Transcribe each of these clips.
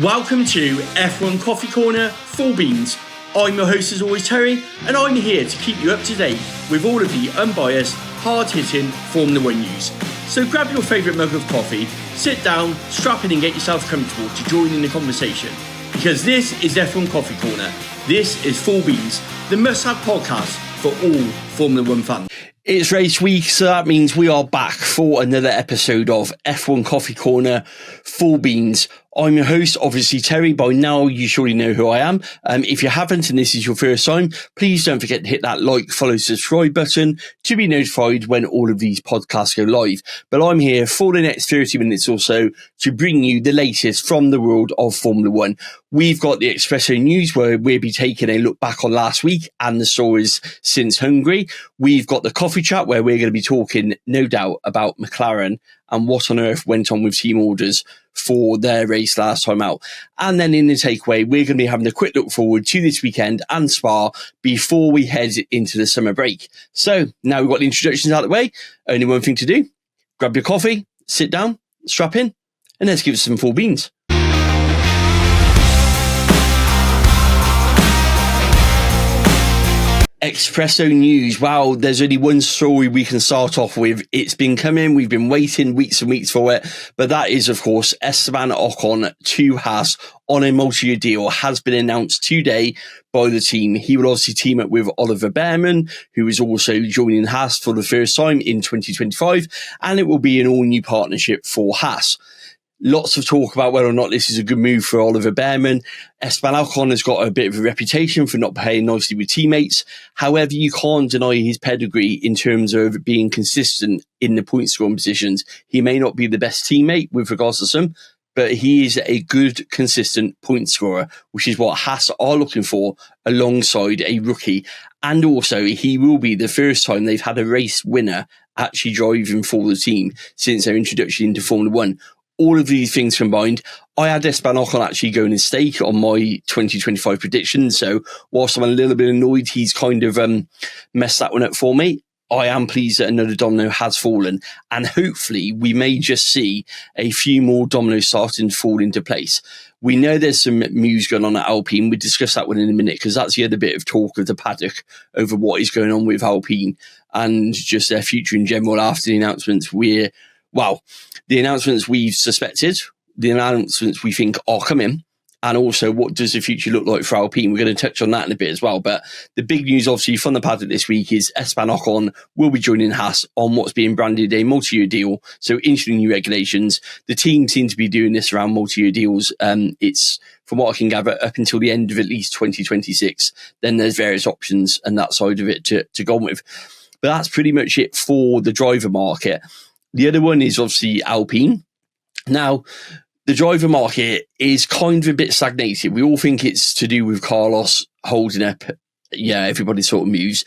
Welcome to F1 Coffee Corner, Full Beans. I'm your host as always, Terry, and I'm here to keep you up to date with all of the unbiased, hard-hitting Formula 1 news. So grab your favourite mug of coffee, sit down, strap in and get yourself comfortable to join in the conversation. Because this is F1 Coffee Corner. This is Full Beans, the must-have podcast for all Formula 1 fans. It's race week, so that means we are back for another episode of F1 Coffee Corner, Full Beans. I'm your host, obviously Terry. By now, you surely know who I am. If you haven't and this is your first time, please don't forget to hit that like, follow, subscribe button to be notified when all of these podcasts go live. But I'm here for the next 30 minutes or so to bring you the latest from the world of Formula 1. We've got the Expresso news where we'll be taking a look back on last week and the stories since Hungary. We've got the coffee chat where we're going to be talking, no doubt, about McLaren and what on earth went on with team orders for their race last time out. And then in the takeaway, we're going to be having a quick look forward to this weekend and Spa before we head into the summer break. So now we've got the introductions out of the way. Only one thing to do. Grab your coffee, sit down, strap in, and let's give it some full beans. Expresso news. Wow, there's only one story we can start off with. It's been coming. We've been waiting weeks and weeks for it. But that is, of course, Esteban Ocon to Haas on a multi-year deal has been announced today by the team. He will obviously team up with Oliver Bearman, who is also joining Haas for the first time in 2025. And it will be an all-new partnership for Haas. Lots of talk about whether or not this is a good move for Oliver Bearman. Esteban Ocon has got a bit of a reputation for not playing nicely with teammates. However, you can't deny his pedigree in terms of being consistent in the point scoring positions. He may not be the best teammate with regards to some, but he is a good, consistent point scorer, which is what Haas are looking for alongside a rookie. And also, he will be the first time they've had a race winner actually driving for the team since their introduction into Formula 1. All of these things combined, I had Esteban Ocon actually going in stake on my 2025 prediction. So whilst I'm a little bit annoyed, he's kind of messed that one up for me. I am pleased that another domino has fallen. And hopefully we may just see a few more dominoes starting to fall into place. We know there's some moves going on at Alpine. We'll discuss that one in a minute because that's the other bit of talk of the paddock over what is going on with Alpine and just their future in general after the announcements the announcements we've suspected, the announcements we think are coming, and also what does the future look like for Alpine. We're going to touch on that in a bit as well. But the big news, obviously, from the paddock this week is Esteban Ocon will be joining Haas on what's being branded a multi-year deal. So into the new regulations, the team seems to be doing this around multi-year deals. It's, from what I can gather, up until the end of at least 2026. Then there's various options and that side of it to go on with. But that's pretty much it for the driver market. The other one is obviously Alpine. Now, the driver market is kind of a bit stagnated. We all think it's to do with Carlos holding up, everybody's sort of moves.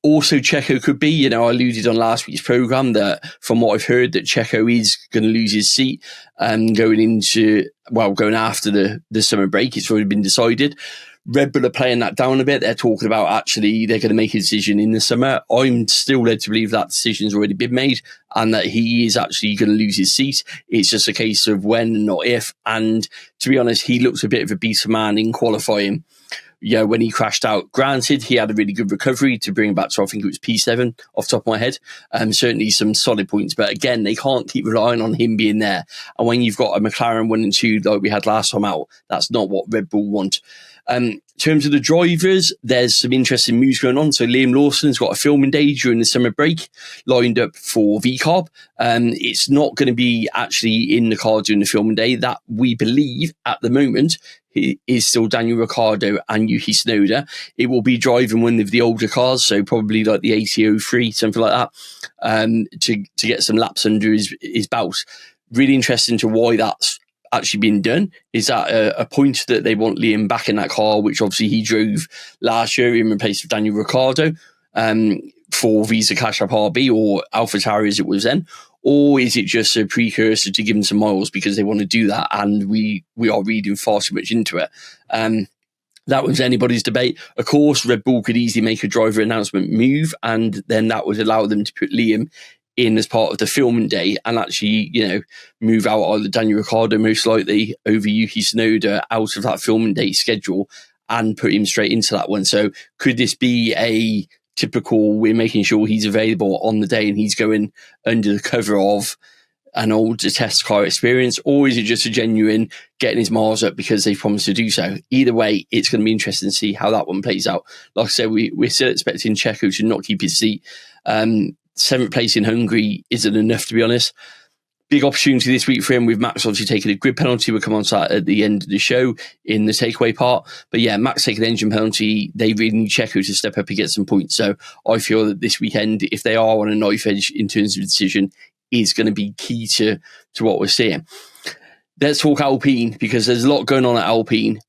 Also, Checo could be, I alluded on last week's programme that from what I've heard that Checo is going to lose his seat going after the summer break. It's already been decided. Red Bull are playing that down a bit. They're talking about actually they're going to make a decision in the summer. I'm still led to believe that decision's already been made and that he is actually going to lose his seat. It's just a case of when and not if. And to be honest, he looks a bit of a beast man in qualifying. When he crashed out, granted, he had a really good recovery to bring him back to, I think it was P7 off the top of my head. Certainly some solid points, but again, they can't keep relying on him being there. And when you've got a McLaren 1 and 2 like we had last time out, that's not what Red Bull want. In terms of the drivers, there's some interesting moves going on. So Liam Lawson's got a filming day during the summer break lined up for VCARB. It's not going to be actually in the car during the filming day. That we believe at the moment is still Daniel Ricciardo and Yuki Tsunoda. It will be driving one of the older cars, so probably like the AT03, something like that, to get some laps under his belt. Really interesting to why that's actually been done. Is that a point that they want Liam back in that car, which obviously he drove last year in place of Daniel Ricciardo for Visa Cash App RB or AlphaTauri as it was then? Or is it just a precursor to give him some miles because they want to do that and we are reading far too much into it? That was anybody's debate. Of course, Red Bull could easily make a driver announcement move and then that would allow them to put Liam in as part of the filming day and actually, move out either Daniel Ricciardo most likely over Yuki Tsunoda out of that filming day schedule and put him straight into that one. So could this be a typical, we're making sure he's available on the day and he's going under the cover of an older test car experience, or is it just a genuine getting his miles up because they promised to do so? Either way, it's going to be interesting to see how that one plays out. Like I said, we're still expecting Checo to not keep his seat. 7th place in Hungary isn't enough, to be honest. Big opportunity this week for him, with Max obviously taking a grid penalty. We'll come on to that at the end of the show in the takeaway part. But yeah, Max taking an engine penalty. They really need Checo to step up and get some points. So I feel that this weekend, if they are on a knife edge in terms of decision, is going to be key to what we're seeing. Let's talk Alpine, because there's a lot going on at Alpine.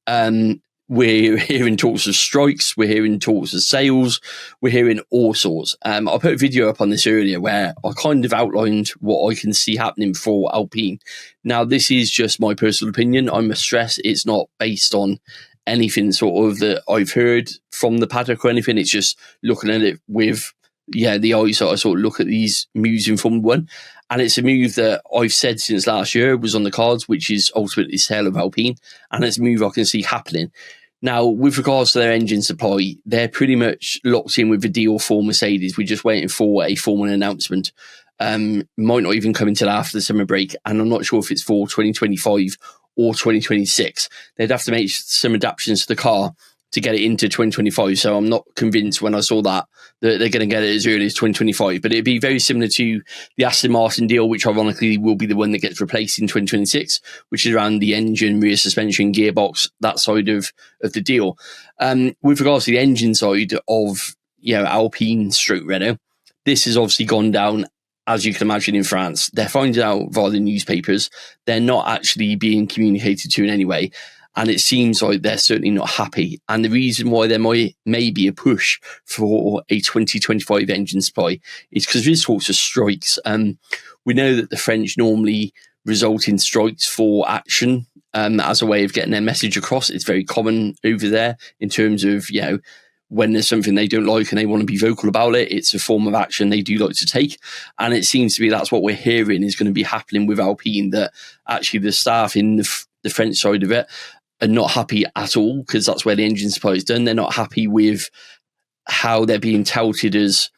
We're hearing talks of strikes. We're hearing talks of sales. We're hearing all sorts. I put a video up on this earlier where I kind of outlined what I can see happening for Alpine. Now, this is just my personal opinion. I must stress it's not based on anything sort of that I've heard from the paddock or anything. It's just looking at it with the eyes that I sort of look at these moves in Formula 1. And it's a move that I've said since last year was on the cards, which is ultimately the sale of Alpine. And it's a move I can see happening. Now, with regards to their engine supply, they're pretty much locked in with the deal for Mercedes. We're just waiting for a formal announcement. Might not even come until after the summer break. And I'm not sure if it's for 2025 or 2026. They'd have to make some adaptations to the car to get it into 2025. So I'm not convinced when I saw that they're going to get it as early as 2025. But it'd be very similar to the Aston Martin deal, which ironically will be the one that gets replaced in 2026, which is around the engine, rear suspension, gearbox, that side of the deal. With regards to the engine side of Alpine stroke Renault, this has obviously gone down, as you can imagine, in France. They're finding out via the newspapers. They're not actually being communicated to in any way. And it seems like they're certainly not happy. And the reason why there may be a push for a 2025 engine supply is because there's talks of strikes. We know that the French normally result in strikes for action as a way of getting their message across. It's very common over there in terms of, when there's something they don't like and they want to be vocal about it, it's a form of action they do like to take. And it seems to be that's what we're hearing is going to be happening with Alpine, that actually the staff in the French side of it are not happy at all, because that's where the engine supply is done. They're not happy with how they're being touted as,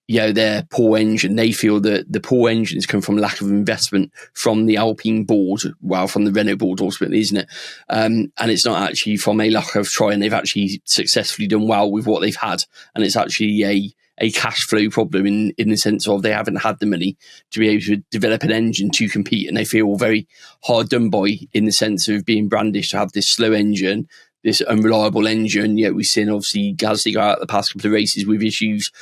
their poor engine. They feel that the poor engines come from lack of investment from the Alpine board, from the Renault board ultimately, isn't it? And it's not actually from a lack of trying. They've actually successfully done well with what they've had. And it's actually a cash flow problem in the sense of they haven't had the money to be able to develop an engine to compete, and they feel very hard done by in the sense of being brandished to have this slow engine, this unreliable engine. Yet we've seen obviously Gasly go out the past couple of races with issues.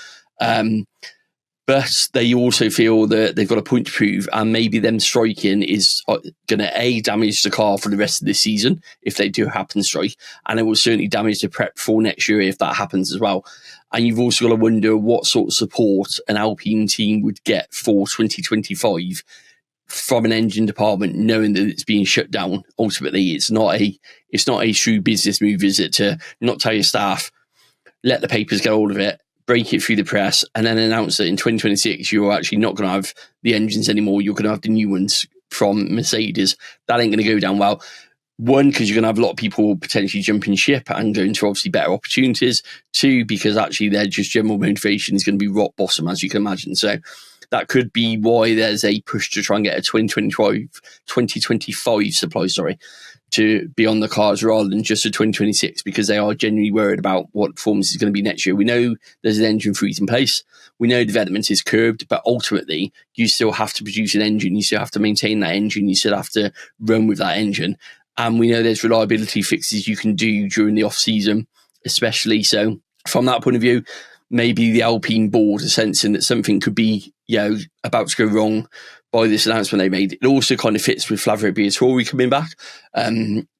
But they also feel that they've got a point to prove, and maybe them striking is going to damage the car for the rest of the season if they do happen to strike, and it will certainly damage the prep for next year if that happens as well. And you've also got to wonder what sort of support an Alpine team would get for 2025 from an engine department, knowing that it's being shut down. Ultimately, it's not a shrewd business move, is it, to not tell your staff, let the papers get hold of it, break it through the press, and then announce that in 2026 you're actually not going to have the engines anymore. You're going to have the new ones from Mercedes. That ain't going to go down well. One, because you're going to have a lot of people potentially jumping ship and going to obviously better opportunities. Two, because actually their just general motivation is going to be rock bottom, as you can imagine. So that could be why there's a push to try and get a 2025 supply, to be on the cards rather than just a 2026, because they are genuinely worried about what performance is going to be next year. We know there's an engine freeze in place. We know development is curbed, but ultimately you still have to produce an engine. You still have to maintain that engine. You still have to run with that engine. And we know there's reliability fixes you can do during the off season, especially. So from that point of view, maybe the Alpine board are sensing that something could be, about to go wrong by this announcement they made. It also kind of fits with Flavio Briatore coming back.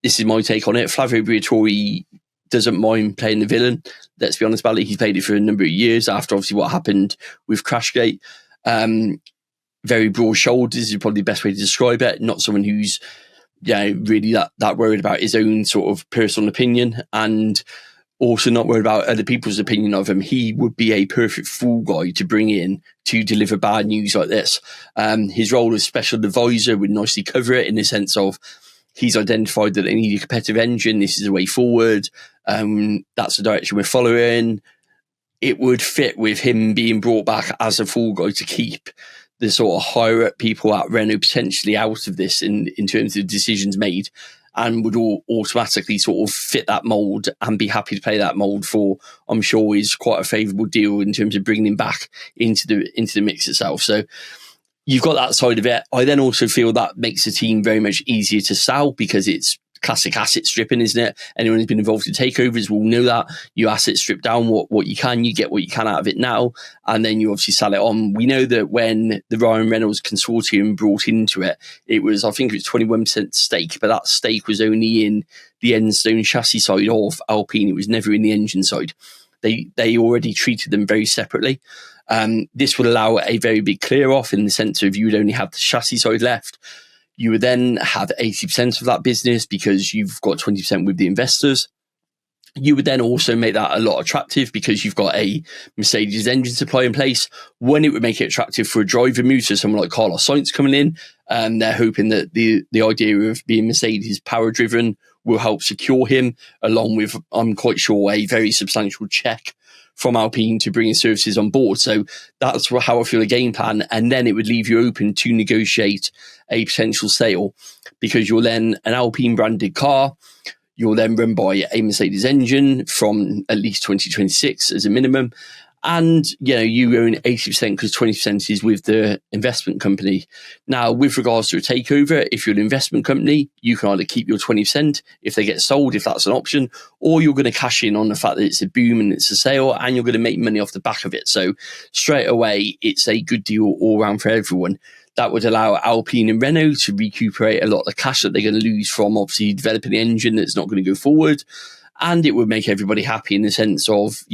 This is my take on it. Flavio Briatore doesn't mind playing the villain. Let's be honest about it. He's played it for a number of years after obviously what happened with Crashgate. Very broad shoulders is probably the best way to describe it. Not someone who's really that worried about his own sort of personal opinion. And also not worried about other people's opinion of him. He would be a perfect fool guy to bring in to deliver bad news like this. His role as special advisor would nicely cover it, in the sense of he's identified that they need a competitive engine. This is the way forward. That's the direction we're following. It would fit with him being brought back as a fool guy to keep the sort of higher up people at Renault potentially out of this in terms of decisions made, and would all automatically sort of fit that mould and be happy to pay that mould for, I'm sure, is quite a favourable deal in terms of bringing him back into the mix itself. So you've got that side of it. I then also feel that makes the team very much easier to sell, because it's classic asset stripping, isn't it? Anyone who's been involved in takeovers will know that. You asset strip down what you can, you get what you can out of it now, and then you obviously sell it on. We know that when the Ryan Reynolds consortium brought into it, it was, I think it was 21% stake, but that stake was only in the Enstone chassis side of Alpine. It was never in the engine side. They already treated them very separately. This would allow a very big clear off, in the sense of you would only have the chassis side left. You would then have 80% of that business because you've got 20% with the investors. You would then also make that a lot attractive because you've got a Mercedes engine supply in place. One, it would make it attractive for a driver move, so someone like Carlos Sainz coming in. They're hoping that the idea of being Mercedes power driven will help secure him, along with, I'm quite sure, a very substantial check from Alpine to bring his services on board. So that's how I feel a game plan. And then it would leave you open to negotiate a potential sale, because you're then an Alpine branded car. You're then run by a Mercedes engine from at least 2026 as a minimum. And, you own 80% because 20% is with the investment company. Now, with regards to a takeover, if you're an investment company, you can either keep your 20% if they get sold, if that's an option, or you're going to cash in on the fact that it's a boom and it's a sale, and you're going to make money off the back of it. So straight away, it's a good deal all around for everyone. That would allow Alpine and Renault to recuperate a lot of the cash that they're going to lose from obviously developing an engine that's not going to go forward. And it would make everybody happy in the sense of,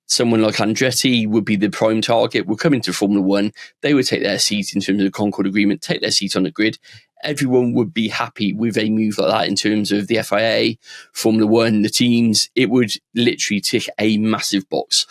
someone like Andretti would be the prime target, would come into Formula One. They would take their seat in terms of the Concord Agreement, take their seat on the grid. Everyone would be happy with a move like that in terms of the FIA, Formula One, the teams. It would literally tick a massive box.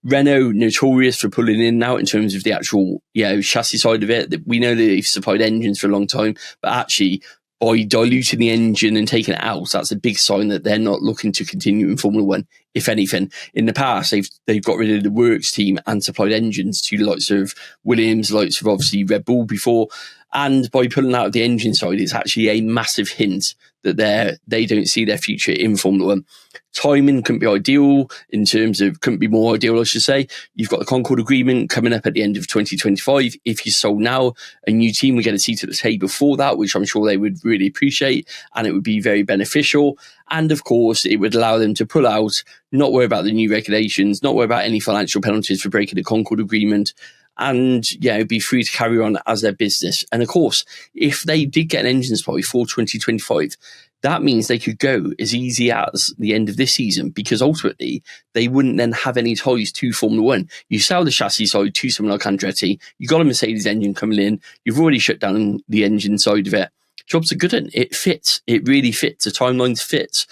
Renault, notorious for pulling in and out in terms of the actual chassis side of it. We know that they've supplied engines for a long time, but actually by diluting the engine and taking it out, that's a big sign that they're not looking to continue in Formula One. If anything, in the past, they've got rid of the works team and supplied engines to the likes of Williams, the likes of obviously Red Bull before. And by pulling out the engine side, it's actually a massive hint that they don't see their future in Formula One. Timing couldn't be ideal couldn't be more ideal, I should say. You've got the Concord Agreement coming up at the end of 2025. If you sold now, a new team would get a seat at the table for that, which I'm sure they would really appreciate, and it would be very beneficial. And of course, it would allow them to pull out, not worry about the new regulations, not worry about any financial penalties for breaking the Concord Agreement, and be free to carry on as their business. And of course, if they did get an engine supply for 2025, that means they could go as easy as the end of this season, because ultimately they wouldn't then have any ties to Formula One. You sell the chassis side to someone like Andretti, you've got a Mercedes engine coming in, you've already shut down the engine side of it. Jobs are good and it fits. It really fits. The timelines fits.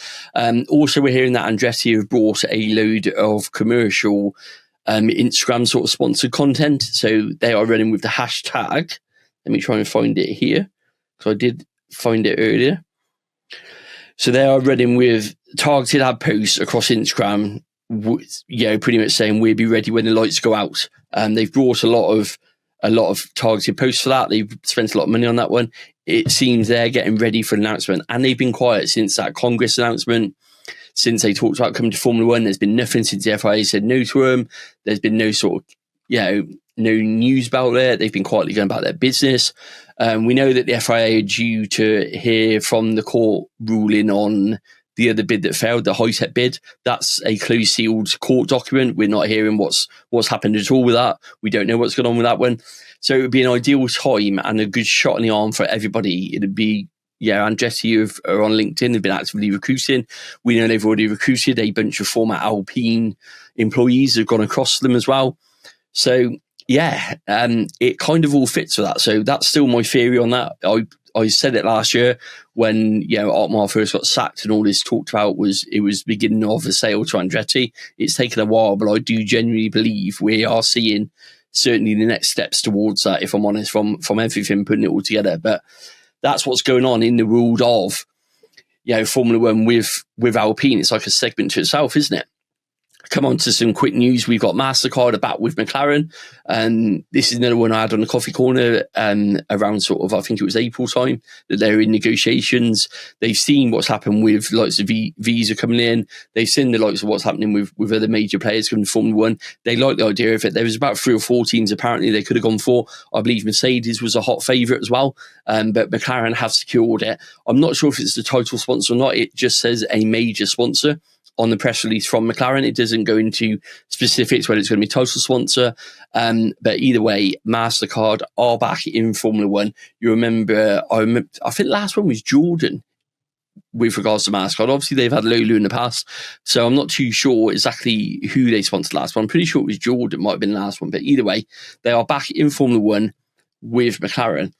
Also, we're hearing that Andretti have brought a load of commercial Instagram sort of sponsored content. So they are running with the hashtag. Let me try and find it here, because I did find it earlier. So they are running with targeted ad posts across Instagram, pretty much saying we'll be ready when the lights go out. They've brought a lot of targeted posts for that. They've spent a lot of money on that one. It seems they're getting ready for an announcement, and they've been quiet since that Congress announcement. Since they talked about coming to Formula One, there's been nothing since the FIA said no to them. There's been no sort of, no news about it. They've been quietly going about their business. We know that the FIA are due to hear from the court ruling on the other bid that failed, the high-tech bid. That's a closed sealed court document. We're not hearing what's happened at all with that. We don't know what's going on with that one. So it would be an ideal time and a good shot in the arm for everybody. It'd be, Andretti are on LinkedIn. They've been actively recruiting. We know they've already recruited a bunch of former Alpine employees who've gone across them as well. So it kind of all fits with that. So that's still my theory on that. I said it last year when Otmar first got sacked and all this talked about was the beginning of a sale to Andretti. It's taken a while, but I do genuinely believe we are seeing certainly the next steps towards that, if I'm honest, from everything, putting it all together. But that's what's going on in the world of Formula One with Alpine. It's like a segment to itself, isn't it? Come on to some quick news. We've got MasterCard back with McLaren. And this is another one I had on the coffee corner around sort of, I think it was April time, that they're in negotiations. They've seen what's happened with lots of Visa coming in. They've seen the likes of what's happening with other major players coming to Formula One. They like the idea of it. There was about 3 or 4 teams apparently they could have gone for. I believe Mercedes was a hot favourite as well. But McLaren have secured it. I'm not sure if it's the title sponsor or not. It just says a major sponsor on the press release from McLaren. It doesn't go into specifics whether it's going to be title sponsor. But either way, MasterCard are back in Formula One. You remember, I think the last one was Jordan with regards to MasterCard. Obviously, they've had Lulu in the past, so I'm not too sure exactly who they sponsored last one. I'm pretty sure it was Jordan, might have been the last one. But either way, they are back in Formula One with McLaren.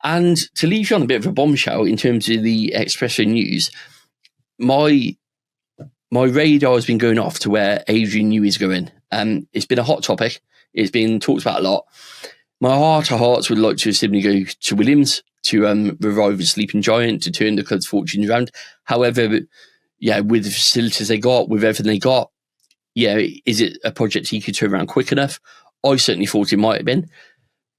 And to leave you on a bit of a bombshell in terms of the Expresso news, my radar has been going off to where Adrian Newey is going. It's been a hot topic. It's been talked about a lot. My heart of hearts would like to simply go to Williams to revive a sleeping giant, to turn the club's fortunes around. However, with the facilities they got, with everything they got, is it a project he could turn around quick enough? I certainly thought it might have been.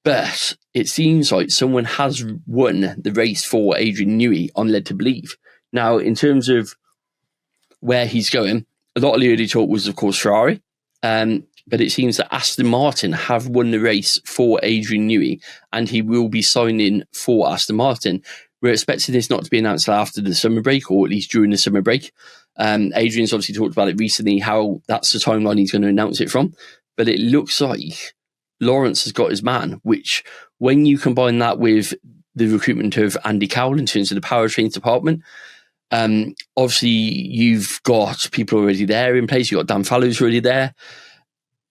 But it seems like someone has won the race for Adrian Newey, I'm led to believe. Now, in terms of where he's going, a lot of the early talk was, of course, Ferrari. But it seems that Aston Martin have won the race for Adrian Newey, and he will be signing for Aston Martin. We're expecting this not to be announced after the summer break, or at least during the summer break. Adrian's obviously talked about it recently, how that's the timeline he's going to announce it from. But it looks like Lawrence has got his man, which when you combine that with the recruitment of Andy Cowell in terms of the powertrains department, obviously you've got people already there in place. You've got Dan Fallows already there.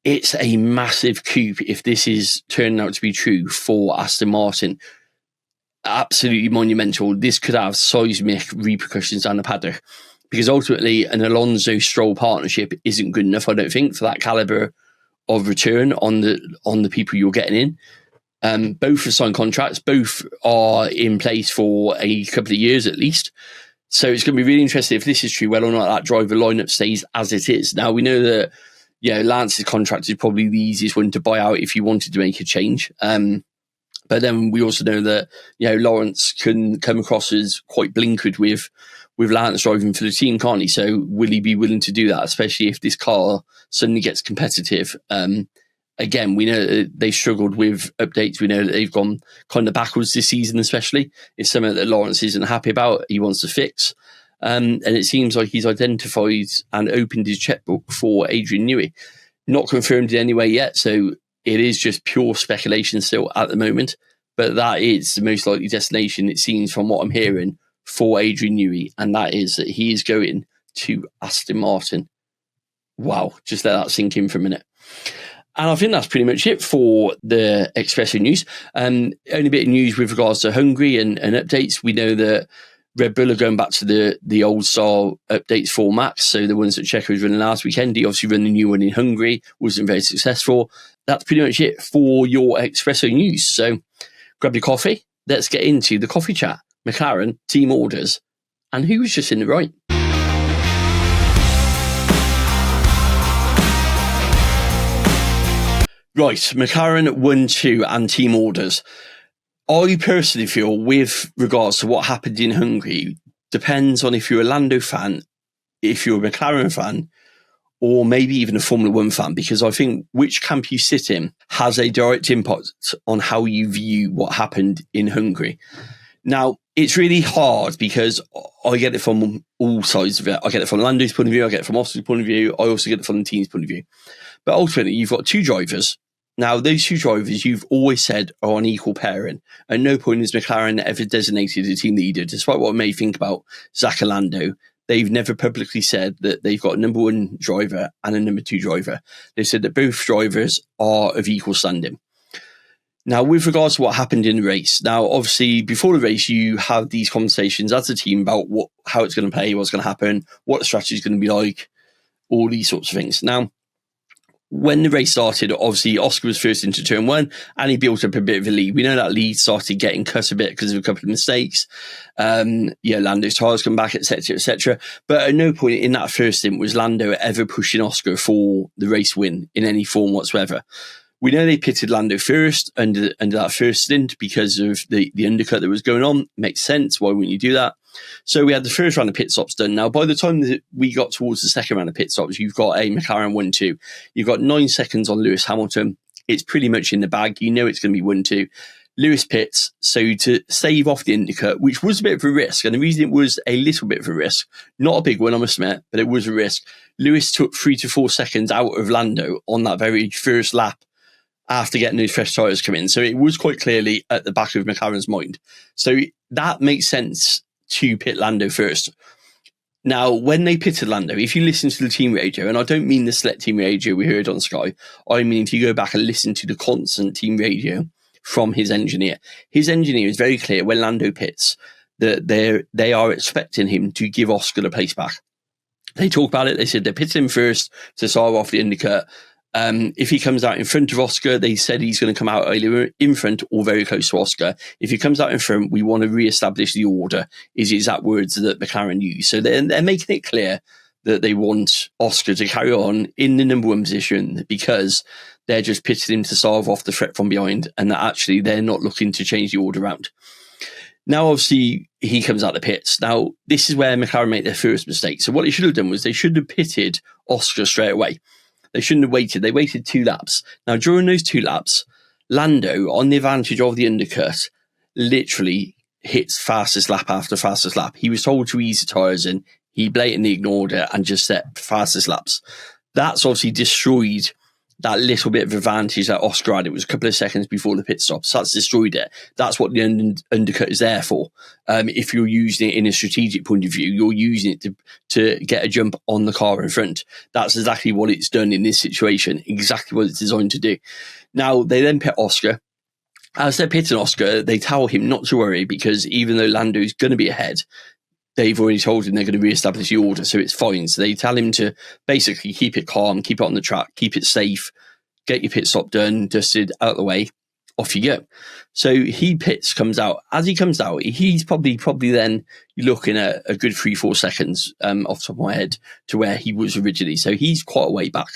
It's a massive coup if this is turning out to be true for Aston Martin. Absolutely monumental. This could have seismic repercussions down the paddock, because ultimately an Alonso-Stroll partnership isn't good enough, I don't think, for that calibre of return on the people you're getting in. Both have signed contracts. Both are in place for a couple of years at least. So it's going to be really interesting if this is true, whether or not that driver lineup stays as it is. Now, we know that Lance's contract is probably the easiest one to buy out if you wanted to make a change. But then we also know that Lawrence can come across as quite blinkered with Lance driving for the team, can't he? So will he be willing to do that, especially if this car suddenly gets competitive? Again, we know that they've struggled with updates. We know that they've gone kind of backwards this season, especially. It's something that Lawrence isn't happy about. He wants to fix. And it seems like he's identified and opened his checkbook for Adrian Newey. Not confirmed in any way yet, so it is just pure speculation still at the moment. But that is the most likely destination, it seems, from what I'm hearing, for Adrian Newey. And that is that he is going to Aston Martin. Wow, just let that sink in for a minute. And I think that's pretty much it for the Expresso news. Only a bit of news with regards to Hungary and updates. We know that Red Bull are going back to the old style updates for Max. So the ones that Checo was running last weekend, he obviously ran the new one in Hungary, wasn't very successful. That's pretty much it for your Expresso news. So grab your coffee. Let's get into the coffee chat. McLaren, team orders, and who was just in the right. Right, McLaren 1-2 and team orders. I personally feel with regards to what happened in Hungary, depends on if you're a Lando fan, if you're a McLaren fan, or maybe even a Formula One fan, because I think which camp you sit in has a direct impact on how you view what happened in Hungary. Now, it's really hard because I get it from all sides of it. I get it from Lando's point of view, I get it from Oscar's point of view, I also get it from the team's point of view. But ultimately, you've got two drivers. Now, those two drivers you've always said are an equal pairing. At no point has McLaren ever designated a team leader, despite what I may think about Zach and Lando. They've never publicly said that they've got a number one driver and a number two driver. They said that both drivers are of equal standing. Now, with regards to what happened in the race, now, obviously, before the race, you have these conversations as a team about how it's going to play, what's going to happen, what the strategy is going to be like, all these sorts of things. Now, when the race started, obviously, Oscar was first into turn one, and he built up a bit of a lead. We know that lead started getting cut a bit because of a couple of mistakes. Lando's tyres come back, etc., etc. But at no point in that first stint was Lando ever pushing Oscar for the race win in any form whatsoever. We know they pitted Lando first under that first stint because of the undercut that was going on. Makes sense. Why wouldn't you do that? So we had the first round of pit stops done. Now, by the time that we got towards the second round of pit stops, you've got a McLaren 1-2. You've got 9 seconds on Lewis Hamilton. It's pretty much in the bag. You know it's going to be 1-2. Lewis pits, so to save off the undercut, which was a bit of a risk, and the reason it was a little bit of a risk, not a big one, I must admit, but it was a risk. Lewis took 3 to 4 seconds out of Lando on that very first lap after getting those fresh tyres come in. So it was quite clearly at the back of McLaren's mind. So that makes sense to pit Lando first. Now, when they pitted Lando, if you listen to the team radio, and I don't mean the select team radio we heard on Sky, I mean if you go back and listen to the constant team radio from his engineer is very clear when Lando pits that they are expecting him to give Oscar the place back. They talk about it. They said they're pitting him first to start off the undercut. If he comes out in front of Oscar, they said he's going to come out either in front or very close to Oscar. If he comes out in front, we want to re-establish the order, is the exact words that McLaren use. So they're making it clear that they want Oscar to carry on in the number one position because they're just pitting him to starve off the threat from behind, and that actually they're not looking to change the order around. Now, obviously, he comes out the pits. Now, this is where McLaren made their first mistake. So what they should have done was they should have pitted Oscar straight away. They shouldn't have waited. They waited 2 laps. Now, during those 2 laps, Lando, on the advantage of the undercut, literally hits fastest lap after fastest lap. He was told to ease the tyres in. He blatantly ignored it and just set fastest laps. That's obviously destroyed that little bit of advantage that Oscar had. It was a couple of seconds before the pit stop. So that's destroyed it. That's what the undercut is there for. If you're using it in a strategic point of view, you're using it to get a jump on the car in front. That's exactly what it's done in this situation. Exactly what it's designed to do. Now, they then pit Oscar. As they're pitting Oscar, they tell him not to worry because even though Lando's going to be ahead, they've already told him they're going to re-establish the order, so it's fine. So they tell him to basically keep it calm, keep it on the track, keep it safe, get your pit stop done, dusted, out of the way, off you go. So he pits, comes out. As he comes out, he's probably then looking at a good 3-4 seconds off the top of my head to where he was originally. So he's quite a way back.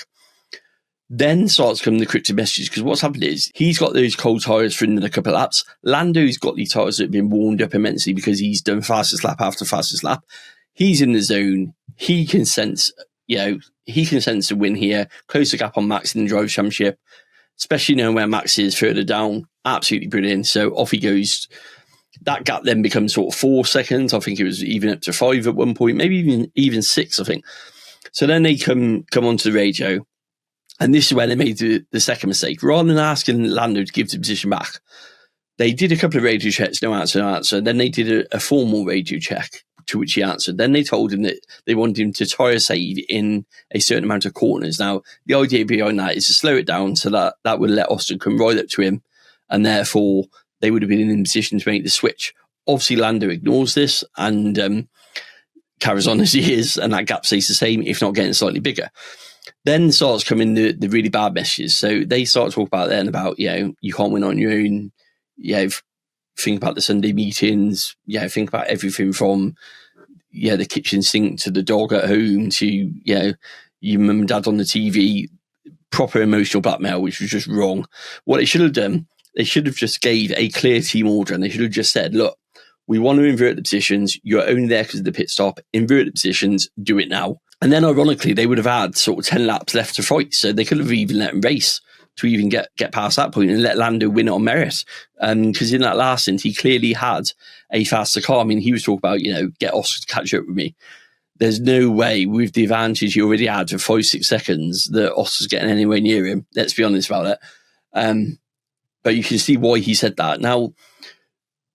Then starts coming the cryptic messages because what's happened is he's got those cold tyres for a couple of laps. Lando's got these tyres that have been warmed up immensely because he's done fastest lap after fastest lap. He's in the zone. He can sense, the win here. Close the gap on Max in the Drivers' Championship, especially knowing where Max is further down. Absolutely brilliant. So off he goes. That gap then becomes sort of 4 seconds. I think it was even up to 5 at one point, maybe even 6, I think. So then they come onto the radio. And this is where they made the second mistake. Rather than asking Lando to give the position back, they did a couple of radio checks, no answer. Then they did a formal radio check, to which he answered. Then they told him that they wanted him to tyre save in a certain amount of corners. Now, the idea behind that is to slow it down so that would let Austin come right up to him, and therefore they would have been in a position to make the switch. Obviously, Lando ignores this and carries on as he is, and that gap stays the same, if not getting slightly bigger. Then starts coming the really bad messages. So they start to talk about then about, you can't win on your own. Think about the Sunday meetings. Think about everything from, the kitchen sink to the dog at home to, your mum and dad on the TV. Proper emotional blackmail, which was just wrong. What they should have done, they should have just gave a clear team order and they should have just said, look, we want to invert the positions. You're only there because of the pit stop. Invert the positions. Do it now. And then, ironically, they would have had sort of 10 laps left to fight. So they could have even let him race to even get past that point and let Lando win it on merit. Because in that last stint, he clearly had a faster car. I mean, he was talking about, get Oscar to catch up with me. There's no way with the advantage he already had of 5-6 seconds that Oscar's getting anywhere near him. Let's be honest about it. But you can see why he said that. Now,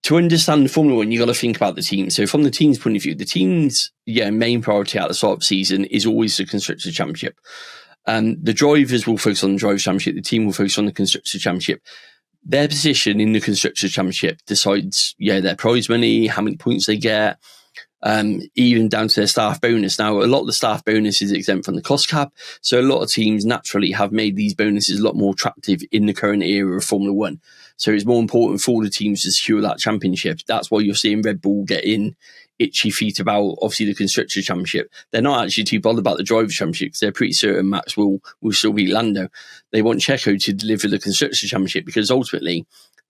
to understand Formula One, you've got to think about the team. So from the team's point of view, the team's main priority at the start of the season is always the Constructors' Championship. The drivers will focus on the Drivers' Championship. The team will focus on the Constructors' Championship. their position in the Constructors' Championship decides, their prize money, how many points they get, even down to their staff bonus. Now, a lot of the staff bonus is exempt from the cost cap, so a lot of teams naturally have made these bonuses a lot more attractive in the current era of Formula One. So it's more important for the teams to secure that championship. That's why you're seeing Red Bull getting itchy feet about, obviously, the Constructors' Championship. They're not actually too bothered about the Drivers' Championship because they're pretty certain Max will still beat Lando. They want Checo to deliver the Constructors' Championship because ultimately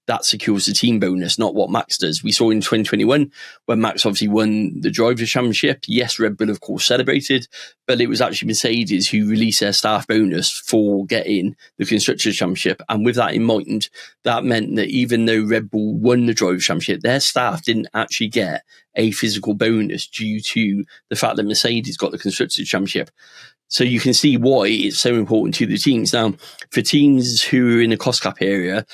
that secures the team bonus, not what Max does. We saw in 2021 when Max obviously won the Drivers' Championship. Yes, Red Bull, of course, celebrated, but it was actually Mercedes who released their staff bonus for getting the Constructors' Championship. And with that in mind, that meant that even though Red Bull won the Drivers' Championship, their staff didn't actually get a physical bonus due to the fact that Mercedes got the Constructors' Championship. So you can see why it's so important to the teams. Now, for teams who are in the cost cap area,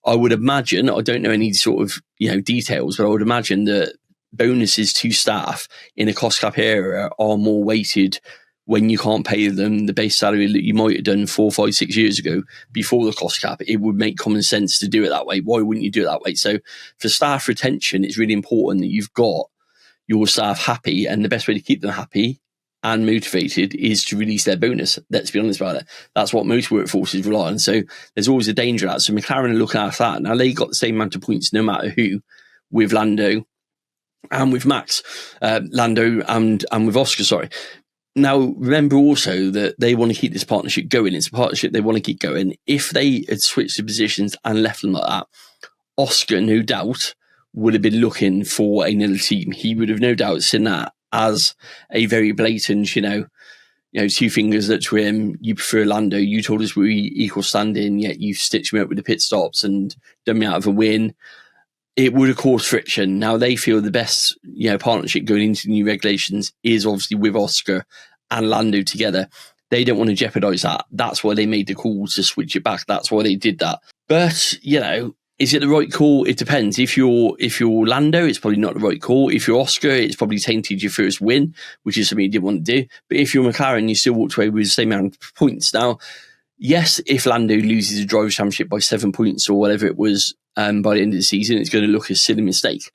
I would imagine, I don't know any sort of details, but I would imagine that bonuses to staff in a cost cap area are more weighted when you can't pay them the base salary that you might have done 4, 5, 6 years ago before the cost cap. It would make common sense to do it that way. Why wouldn't you do it that way? So for staff retention, it's really important that you've got your staff happy, and the best way to keep them happy and motivated is to release their bonus. Let's be honest about it. That's what most workforces rely on. So there's always a danger of that. So McLaren are looking after that. Now, they got the same amount of points no matter who, with Lando and with Max. Lando and with Oscar, sorry. Now, remember also that they want to keep this partnership going. It's a partnership they want to keep going. If they had switched the positions and left them like that, Oscar, no doubt, would have been looking for another team. He would have no doubt seen that as a very blatant, two fingers up to him. You prefer Lando. You told us we equal standing, yet you've stitched me up with the pit stops and done me out of a win. It would have caused friction. Now they feel the best, partnership going into the new regulations is obviously with Oscar and Lando together. They don't want to jeopardize that. That's why they made the call to switch it back. That's why they did that. But, is it the right call? It depends. If you're Lando, it's probably not the right call. If you're Oscar, it's probably tainted your first win, which is something you didn't want to do. But if you're McLaren, you still walked away with the same amount of points. Now, yes, if Lando loses a Drivers' Championship by 7 points or whatever it was by the end of the season, it's going to look a silly mistake.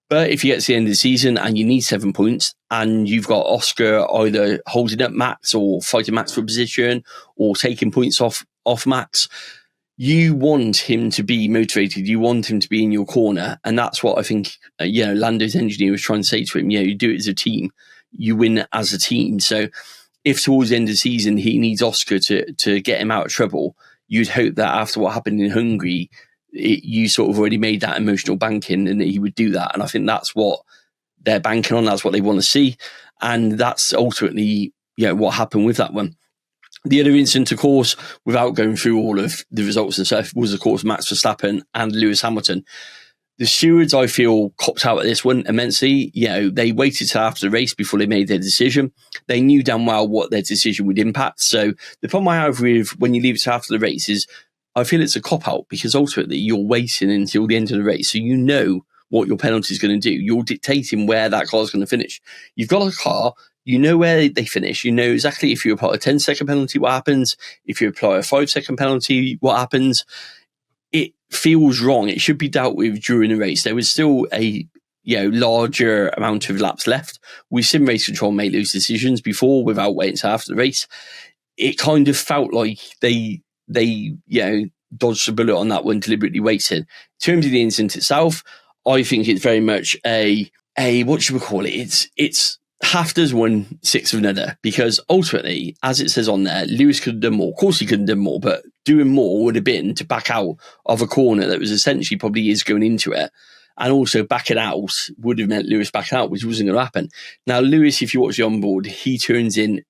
But if you get to the end of the season and you need 7 points and you've got Oscar either holding up Max or fighting Max for position or taking points off Max, you want him to be motivated. You want him to be in your corner. And that's what I think, Lando's engineer was trying to say to him. You do it as a team. You win as a team. So if towards the end of the season he needs Oscar to get him out of trouble, you'd hope that after what happened in Hungary, you sort of already made that emotional banking and that he would do that. And I think that's what they're banking on. That's what they want to see. And that's ultimately, what happened with that one. The other incident, of course, without going through all of the results and stuff, was, of course, Max Verstappen and Lewis Hamilton. The stewards, I feel, copped out at this one immensely. They waited till after the race before they made their decision. They knew damn well what their decision would impact. So the problem I have with when you leave it till after the race is I feel it's a cop-out because ultimately you're waiting until the end of the race. So you know what your penalty is going to do. You're dictating where that car is going to finish. You've got a car. You know where they finish. You know exactly if you apply a 10-second penalty, what happens. If you apply a 5-second penalty, what happens. It feels wrong. It should be dealt with during the race. There was still a larger amount of laps left. We've seen race control make those decisions before without waiting until after the race. It kind of felt like they dodged the bullet on that one, deliberately waiting. In terms of the incident itself, I think it's very much a what should we call it? It's half does one, six of another, because ultimately, as it says on there, Lewis could have done more. Of course he could have done more, but doing more would have been to back out of a corner that was essentially probably years going into it. And also backing out would have meant Lewis backing out, which wasn't going to happen. Now, Lewis, if you watch the onboard, he turns in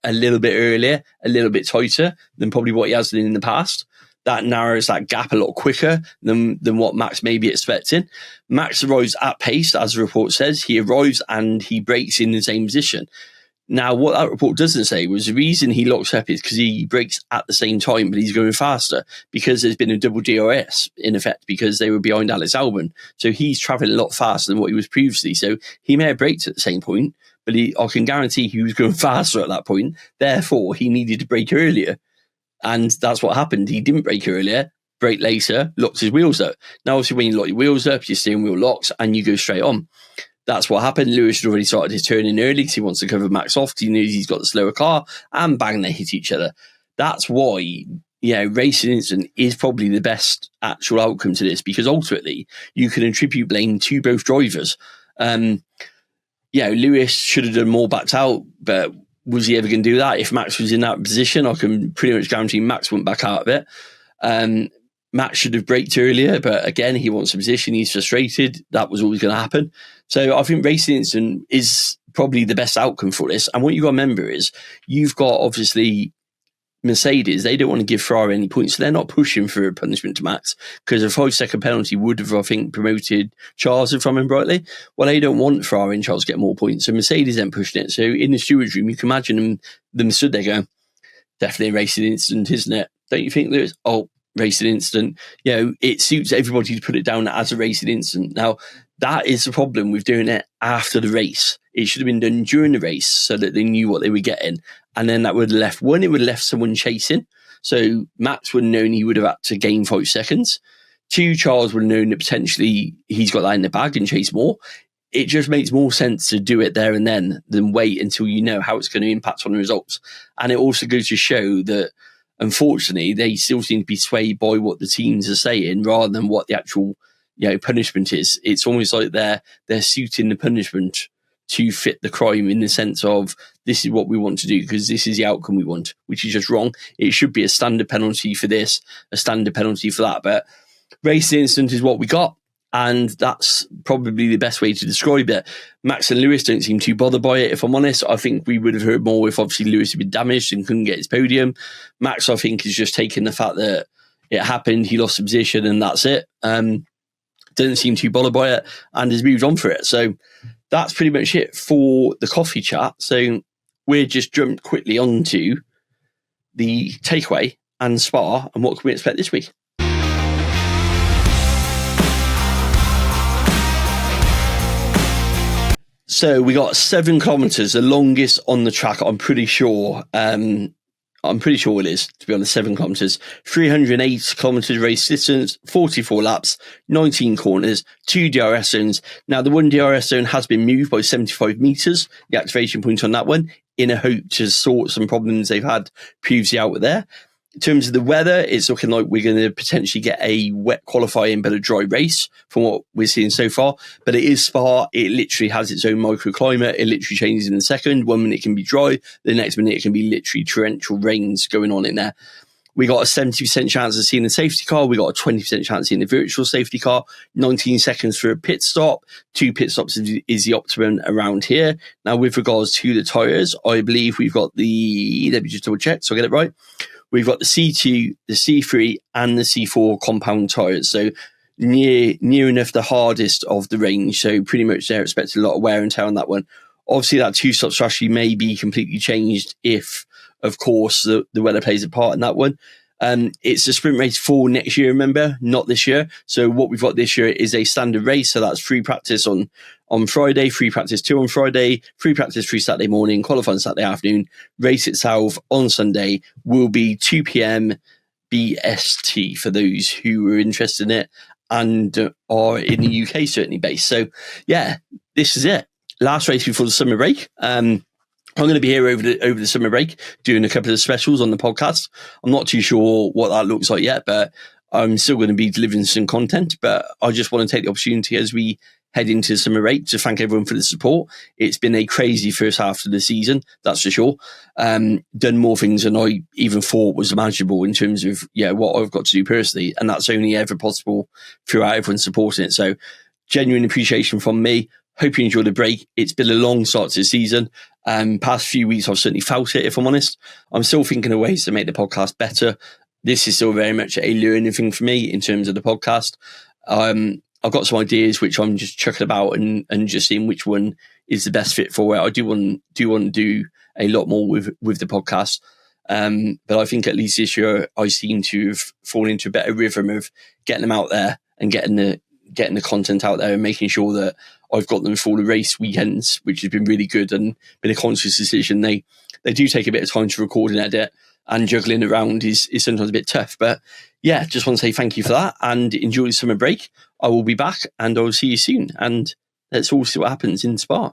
a little bit earlier, a little bit tighter than probably what he has done in the past. That narrows that gap a lot quicker than what Max may be expecting. Max arrives at pace, as the report says. He arrives and he brakes in the same position. Now, what that report doesn't say was the reason he locks up is because he brakes at the same time, but he's going faster because there's been a double DRS in effect because they were behind Alex Albon. So he's traveling a lot faster than what he was previously. So he may have braked at the same point, but I can guarantee he was going faster at that point. Therefore, he needed to brake earlier. And that's what happened. He didn't brake earlier, brake later, locks his wheels up. Now, obviously, when you lock your wheels up, your steering wheel locks and you go straight on. That's what happened. Lewis had already started his turn in early because he wants to cover Max off. He knows he's got the slower car, and bang, they hit each other. That's why, racing incident is probably the best actual outcome to this, because ultimately you can attribute blame to both drivers. Lewis should have done more backed out, but was he ever going to do that? If Max was in that position, I can pretty much guarantee Max went back out of it. Max should have braked earlier, but again, he wants a position. He's frustrated. That was always going to happen. So I think racing incident is probably the best outcome for this. And what you got to remember is you've got obviously Mercedes. They don't want to give Ferrari any points, so they're not pushing for a punishment to Max, because a 5-second penalty would have, I think, promoted Charles, if I remember rightly. Well, they don't want Ferrari and Charles to get more points, so Mercedes ain't pushing it. So in the stewards room, you can imagine them stood there going, definitely a racing incident, isn't it? Don't you think, Lewis? Oh, racing incident. It suits everybody to put it down as a racing incident. Now, that is the problem with doing it after the race. It should have been done during the race so that they knew what they were getting. And then that would have left, one, it would have left someone chasing. So Max would have known he would have had to gain 5 seconds. 2, Charles would have known that potentially he's got that in the bag and chase more. It just makes more sense to do it there and then than wait until you know how it's going to impact on the results. And it also goes to show that, unfortunately, they still seem to be swayed by what the teams are saying rather than what the actual punishment is. It's almost like they're suiting the punishment to fit the crime, in the sense of, this is what we want to do because this is the outcome we want, which is just wrong. It should be a standard penalty for this, a standard penalty for that. But racing incident is what we got, and that's probably the best way to describe it. Max and Lewis don't seem too bothered by it, if I'm honest. I think we would have heard more if obviously Lewis had been damaged and couldn't get his podium. Max, I think, is just taking the fact that it happened, he lost the position, and that's it. Doesn't seem too bothered by it and has moved on for it. So that's pretty much it for the coffee chat. So we're just jumped quickly onto the takeaway and Spa, and what can we expect this week? So we got 7 kilometres, the longest on the track, I'm pretty sure. I'm pretty sure it is, to be honest, 7 kilometres. 308 kilometres race distance, 44 laps, 19 corners, 2 DRS zones. Now, the one DRS zone has been moved by 75 metres, the activation point on that one, in a hope to sort some problems they've had previously out there. In terms of the weather, it's looking like we're going to potentially get a wet qualifying but a dry race from what we're seeing so far. But it is Spa. It literally has its own microclimate. It literally changes in a second. 1 minute it can be dry. The next minute it can be literally torrential rains going on in there. We got a 70% chance of seeing the safety car. We got a 20% chance of seeing the virtual safety car. 19 seconds for a pit stop. 2 pit stops is the optimum around here. Now, with regards to the tyres, I believe we've got let me just double check so I get it right. We've got the C2, the C3, and the C4 compound tyres. So near enough the hardest of the range. So pretty much they're expecting a lot of wear and tear on that one. Obviously, that 2-stop strategy may be completely changed if, of course, the weather plays a part in that one. It's a sprint race for next year, remember, not this year. So what we've got this year is a standard race. So that's free practice on Friday, free practice 2 on Friday, free practice 3 Saturday morning, qualifying Saturday afternoon. Race itself on Sunday will be 2 p.m. BST for those who are interested in it and are in the UK certainly based. So yeah, this is it. Last race before the summer break. I'm going to be here over the summer break doing a couple of specials on the podcast. I'm not too sure what that looks like yet, but I'm still going to be delivering some content. But I just want to take the opportunity as we head into the summer break to thank everyone for the support. It's been a crazy first half of the season, that's for sure. Done more things than I even thought was imaginable in terms of what I've got to do personally, and that's only ever possible throughout everyone supporting it. So genuine appreciation from me. Hope you enjoyed the break. It's been a long start to the season. Past few weeks, I've certainly felt it, if I'm honest. I'm still thinking of ways to make the podcast better. This is still very much a learning thing for me in terms of the podcast. I've got some ideas which I'm just chucking about and just seeing which one is the best fit for it. I do want to do a lot more with the podcast. But I think at least this year I seem to have fallen into a better rhythm of getting them out there and getting the content out there and making sure that I've got them for the race weekends, which has been really good and been a conscious decision. They do take a bit of time to record and edit. and juggling around is sometimes a bit tough. But yeah, just want to say thank you for that and enjoy the summer break. I will be back and I'll see you soon. And let's all see what happens in Spa.